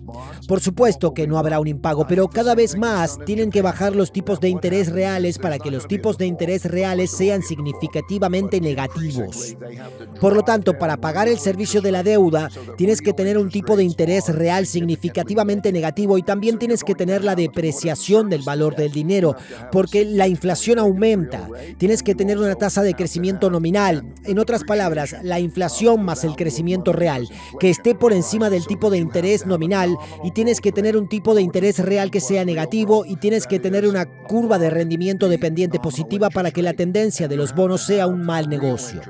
Por supuesto que no habrá un impago, pero cada vez más tienen que bajar los tipos de interés reales para que los tipos de interés reales sean significativamente negativos. Por lo tanto, para pagar el servicio de la deuda, tienes que tener un tipo de interés real significativamente negativo y también tienes que tener la depreciación del valor del dinero, porque la inflación aumenta. Tienes que tener una tasa de crecimiento nominal. En otras palabras, la inflación más el crecimiento real, que esté por encima del tipo de interés nominal, y tienes que tener un tipo de interés real que sea negativo y tienes que tener una curva de rendimiento dependiente positiva para que la tendencia de los bonos sea un mal negocio.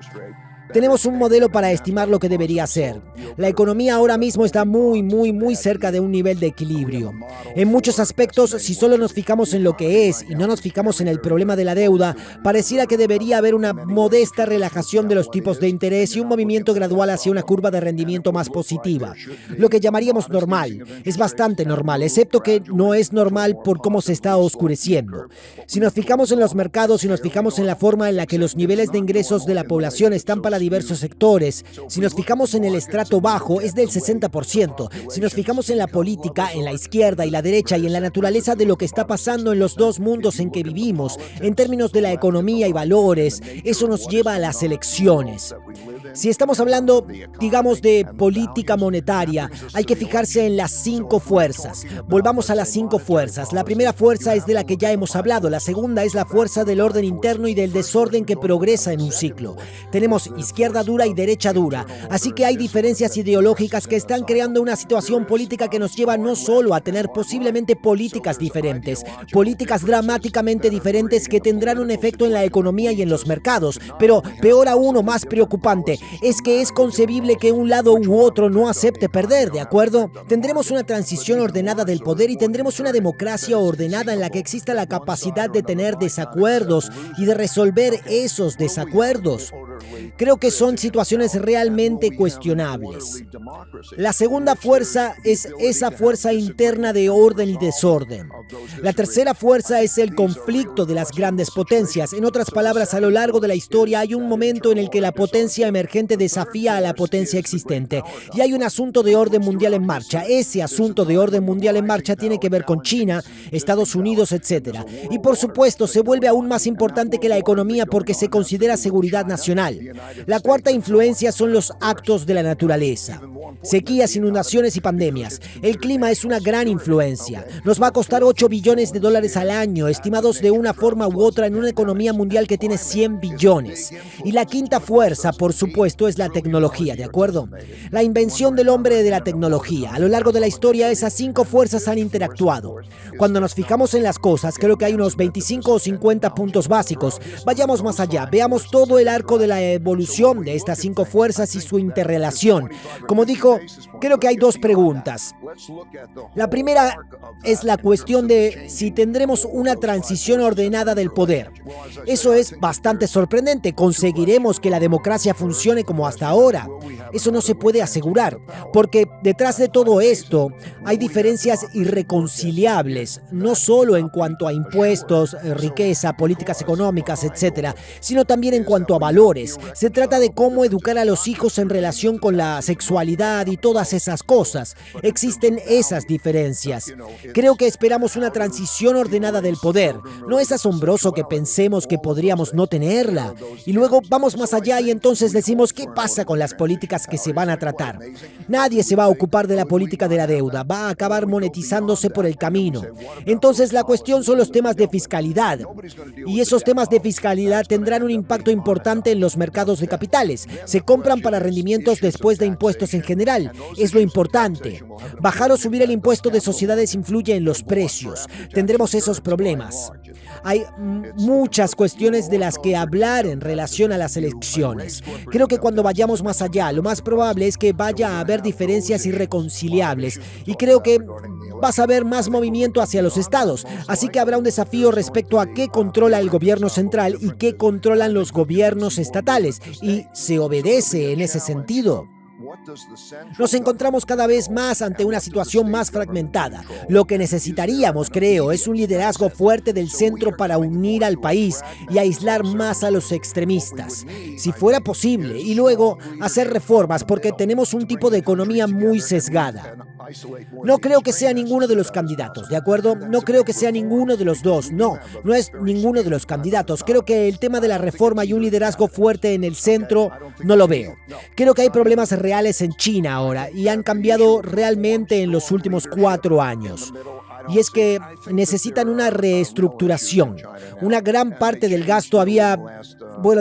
Tenemos un modelo para estimar lo que debería ser. La economía ahora mismo está muy cerca de un nivel de equilibrio. En muchos aspectos, si solo nos fijamos en lo que es y no nos fijamos en el problema de la deuda, pareciera que debería haber una modesta relajación de los tipos de interés y un movimiento gradual hacia una curva de rendimiento más positiva. Lo que llamaríamos normal. Es bastante normal, excepto que no es normal por cómo se está oscureciendo. Si nos fijamos en los mercados, si nos fijamos en la forma en la que los niveles de ingresos de la población están para diversos sectores, si nos fijamos en el estrato bajo, es del 60%. Si nos fijamos en la política, en la izquierda y la derecha y en la naturaleza de lo que está pasando en los dos mundos en que vivimos, en términos de la economía y valores, eso nos lleva a las elecciones. Si estamos hablando, digamos, de política monetaria, hay que fijarse en las 5 fuerzas. Volvamos a las 5 fuerzas. La primera fuerza es de la que ya hemos hablado. La segunda es la fuerza del orden interno y del desorden que progresa en un ciclo. Tenemos izquierda dura y derecha dura. Así que hay diferencias ideológicas que están creando una situación política que nos lleva no solo a tener posiblemente políticas diferentes, políticas dramáticamente diferentes que tendrán un efecto en la economía y en los mercados, pero peor aún o más preocupante es que es concebible que un lado u otro no acepte perder, ¿de acuerdo? Tendremos una transición ordenada del poder y tendremos una democracia ordenada en la que exista la capacidad de tener desacuerdos y de resolver esos desacuerdos. Creo que son situaciones realmente cuestionables. La segunda fuerza es esa fuerza interna de orden y desorden. La tercera fuerza es el conflicto de las grandes potencias. En otras palabras, a lo largo de la historia hay un momento en el que la potencia emergente desafía a la potencia existente y hay un asunto de orden mundial en marcha. Ese asunto de orden mundial en marcha tiene que ver con China, Estados Unidos, etc. Y por supuesto se vuelve aún más importante que la economía porque se considera seguridad nacional. La cuarta influencia son los actos de la naturaleza. Sequías, inundaciones y pandemias. El clima es una gran influencia. Nos va a costar $8 billones al año, estimados de una forma u otra en una economía mundial que tiene 100 billones. Y la quinta fuerza, por supuesto, es la tecnología, ¿de acuerdo? La invención del hombre de la tecnología. A lo largo de la historia, esas 5 fuerzas han interactuado. Cuando nos fijamos en las cosas, creo que hay unos 25 o 50 puntos básicos. Vayamos más allá, veamos todo el arco de la evolución de estas 5 fuerzas y su interrelación. Como dijo, creo que hay 2 preguntas. La primera es la cuestión de si tendremos una transición ordenada del poder. Eso es bastante sorprendente. ¿Conseguiremos que la democracia funcione como hasta ahora? Eso no se puede asegurar, porque detrás de todo esto hay diferencias irreconciliables, no solo en cuanto a impuestos, riqueza, políticas económicas, etc., sino también en cuanto a valores. Se trata de cómo educar a los hijos en relación con la sexualidad y todas esas cosas. Existen esas diferencias. Creo que esperamos una transición ordenada del poder. No es asombroso que pensemos que podríamos no tenerla. Y luego vamos más allá y entonces decimos, ¿qué pasa con las políticas que se van a tratar? Nadie se va a ocupar de la política de la deuda. Va a acabar monetizándose por el camino. Entonces la cuestión son los temas de fiscalidad. Y esos temas de fiscalidad tendrán un impacto importante en los mercados de capitales. Se compran para rendimientos después de impuestos en general. Es lo importante. Bajar o subir el impuesto de sociedades influye en los precios. Tendremos esos problemas. Hay muchas cuestiones de las que hablar en relación a las elecciones. Creo que cuando vayamos más allá, lo más probable es que vaya a haber diferencias irreconciliables. Y creo que vas a ver más movimiento hacia los estados. Así que habrá un desafío respecto a qué controla el gobierno central y qué controlan los gobiernos estatales. Y se obedece en ese sentido. Nos encontramos cada vez más ante una situación más fragmentada. Lo que necesitaríamos, creo, es un liderazgo fuerte del centro para unir al país y aislar más a los extremistas, si fuera posible, y luego hacer reformas porque tenemos un tipo de economía muy sesgada. No creo que sea ninguno de los candidatos, ¿de acuerdo? No creo que sea ninguno de los dos. No es ninguno de los candidatos. Creo que el tema de la reforma y un liderazgo fuerte en el centro no lo veo. Creo que hay problemas reales en China ahora y han cambiado realmente en los últimos 4 años. Y es que necesitan una reestructuración. Una gran parte del gasto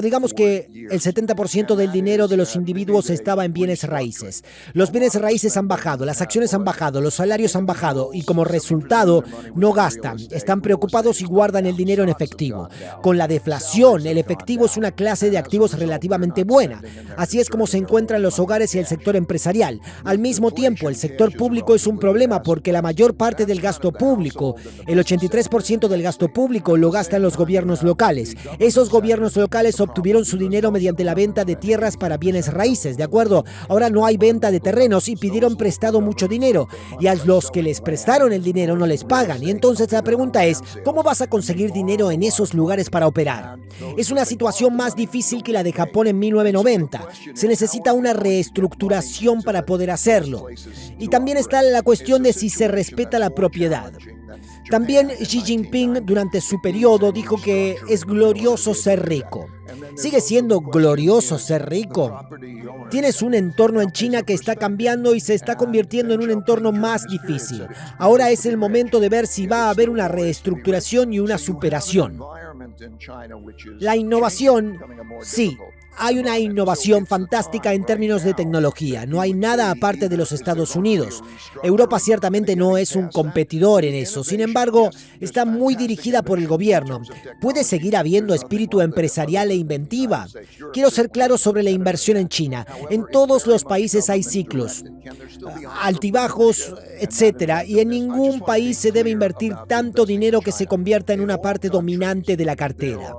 digamos que el 70% del dinero de los individuos estaba en bienes raíces. Los bienes raíces han bajado, las acciones han bajado, los salarios han bajado y como resultado no gastan. Están preocupados y guardan el dinero en efectivo. Con la deflación, el efectivo es una clase de activos relativamente buena. Así es como se encuentran los hogares y el sector empresarial. Al mismo tiempo, el sector público es un problema porque la mayor parte del gasto público, el 83% del gasto público lo gastan los gobiernos locales. Esos gobiernos locales obtuvieron su dinero mediante la venta de tierras para bienes raíces, ¿de acuerdo? Ahora no hay venta de terrenos y pidieron prestado mucho dinero y a los que les prestaron el dinero no les pagan. Y entonces la pregunta es, ¿cómo vas a conseguir dinero en esos lugares para operar? Es una situación más difícil que la de Japón en 1990. Se necesita una reestructuración para poder hacerlo. Y también está la cuestión de si se respeta la propiedad. También Xi Jinping durante su periodo dijo que es glorioso ser rico. ¿Sigue siendo glorioso ser rico? Tienes un entorno en China que está cambiando y se está convirtiendo en un entorno más difícil. Ahora es el momento de ver si va a haber una reestructuración y una superación. La innovación, sí. Hay una innovación fantástica en términos de tecnología. No hay nada aparte de los Estados Unidos. Europa ciertamente no es un competidor en eso. Sin embargo, está muy dirigida por el gobierno. Puede seguir habiendo espíritu empresarial e inventiva. Quiero ser claro sobre la inversión en China. En todos los países hay ciclos, altibajos, etcétera, y en ningún país se debe invertir tanto dinero que se convierta en una parte dominante de la cartera.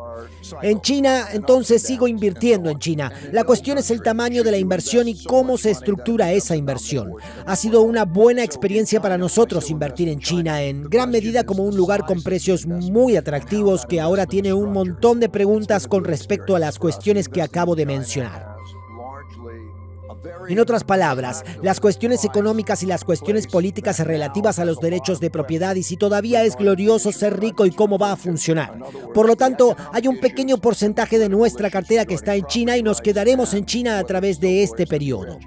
En China, entonces sigo invirtiendo en China. La cuestión es el tamaño de la inversión y cómo se estructura esa inversión. Ha sido una buena experiencia para nosotros invertir en China, en gran medida como un lugar con precios muy atractivos que ahora tiene un montón de preguntas con respecto a las cuestiones que acabo de mencionar. En otras palabras, las cuestiones económicas y las cuestiones políticas relativas a los derechos de propiedad y si todavía es glorioso ser rico y cómo va a funcionar. Por lo tanto, hay un pequeño porcentaje de nuestra cartera que está en China y nos quedaremos en China a través de este periodo.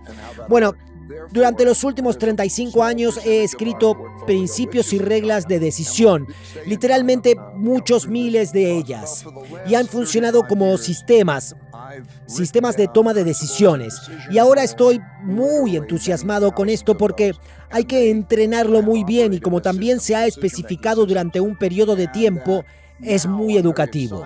Bueno, durante los últimos 35 años he escrito principios y reglas de decisión, literalmente muchos miles de ellas, y han funcionado como sistemas de toma de decisiones. Y ahora estoy muy entusiasmado con esto porque hay que entrenarlo muy bien y como también se ha especificado durante un periodo de tiempo, es muy educativo.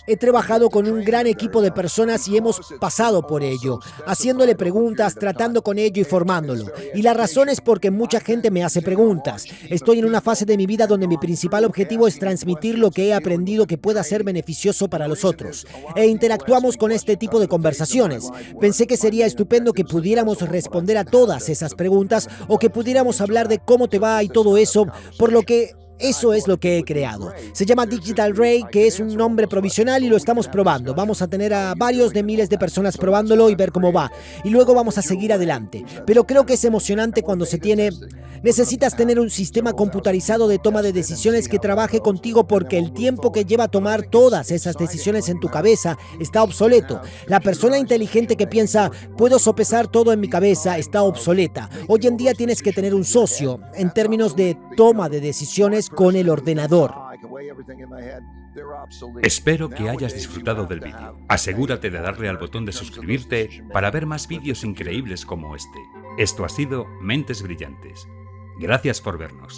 He trabajado con un gran equipo de personas y hemos pasado por ello, haciéndole preguntas, tratando con ello y formándolo. Y la razón es porque mucha gente me hace preguntas. Estoy en una fase de mi vida donde mi principal objetivo es transmitir lo que he aprendido que pueda ser beneficioso para los otros. E interactuamos con este tipo de conversaciones. Pensé que sería estupendo que pudiéramos responder a todas esas preguntas o que pudiéramos hablar de cómo te va y todo eso, por lo que eso es lo que he creado. Se llama Digital Ray, que es un nombre provisional y lo estamos probando. Vamos a tener a varios de miles de personas probándolo y ver cómo va. Y luego vamos a seguir adelante. Pero creo que es emocionante cuando se tiene... Necesitas tener un sistema computarizado de toma de decisiones que trabaje contigo porque el tiempo que lleva tomar todas esas decisiones en tu cabeza está obsoleto. La persona inteligente que piensa, puedo sopesar todo en mi cabeza, está obsoleta. Hoy en día tienes que tener un socio en términos de toma de decisiones con el ordenador. Espero que hayas disfrutado del vídeo. Asegúrate de darle al botón de suscribirte para ver más vídeos increíbles como este. Esto ha sido Mentes Brillantes. Gracias por vernos.